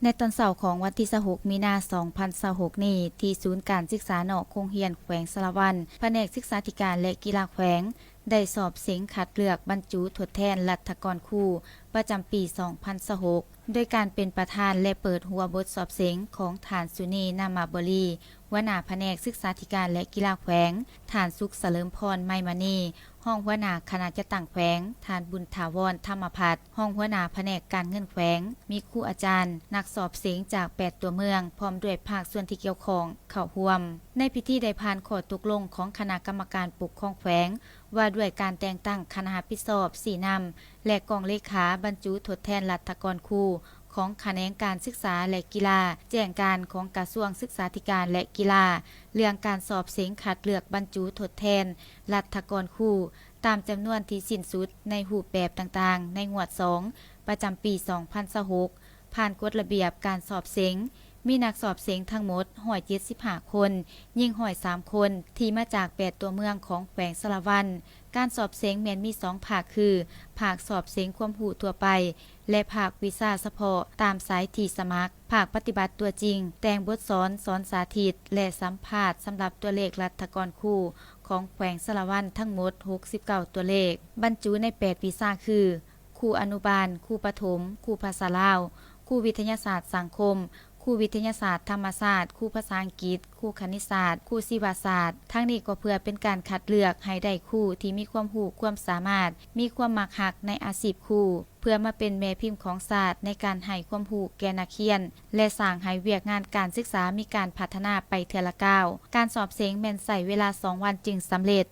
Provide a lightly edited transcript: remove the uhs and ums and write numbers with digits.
ในตอนเสาร์ของวันที่26มีนาคม2026นี้ที่ศูนย์การศึกษานอกโรงเรียนแขวงสะระวันแผนกศึกษาธิการและกีฬาแขวงได้สอบเสียงคัดเลือกบรรจุทดแทนรัฐกรครูประจำปี2026โดยการเป็นประธานและเปิดหัวบทสอบเสียงของฐานสุนีนามาบรีหัวหน้าแผนกศึกษาธิการและกีฬาแขวงฐานสุขเสริมพรไมมณีห้องหัวหน้าคณะจัดตั้งแขวงฐานบุญถาวรธรรมพัฒน์ห้องหัวหน้าแผนกการเงินแขวงมีครูอาจารย์นักสอบเสียงจาก8ตัวเมืองพร้อมด้วยภาคส่วนที่เกี่ยวข้องเข้าร่วมในพิธีได้ผ่านข้อตกลงของคณะกรรมการปกครองแขวงว่าด้วยการแต่งตั้งคณะรับผิดชอบ4นำและกองเลขาบรรจุทดแทนรัฐกรครูของแขนงการศึกษาและกีฬาแจ้งการของกระทรวงศึกษาธิการและกีฬาเรื่องการสอบเสียงคัดเลือกบรรจุทดแทนรัฐกรครูตามจำนวนที่สิ้นสุดในรูปแบบต่างๆในงวด2ประจำปี2026ผ่านกฎระเบียบการสอบเสียงมีนักสอบเสียงทั้งหมด175คนยิ่ง103คนที่มาจาก8ตัวเมืองของแขวงสะระวันการสอบเสียงแม้นมี2ภาคคือภาคสอบเสียงความรู้ทั่วไปและภาควิชาเฉพาะตามสายที่สมัครภาคปฏิบัติตัวจริงแต่งบทสอนสาธิตและสัมภาษณ์สำหรับตัวเลขรัฐกรครูของแขวงสะระวันทั้งหมด69ตัวเลขบรรจุใน8วิชาคือครูอนุบาลครูประถมครูภาษาลาวครูวิทยาศาสตร์สังคมครูวิทยาศาสตร์ธรรมศาสตร์ครูภาษาอังกฤษครูคณิตศาสตร์ครูศิลปศาสตร์ทั้งนี้ก็เพื่อเป็นการคัดเลือกให้ได้ครูที่มีความรู้ความสามารถมีความมักฮักในอาชีพครูเพื่อมาเป็นแม่พิมพ์ของศาสตร์ในการให้ความรู้แก่นักเรียนและสร้างให้เวียกงานการศึกษามีการพัฒนาไปเทื่อละก้าวการสอบเสียงแม่นใช้เวลา2วันจึงสำเร็จ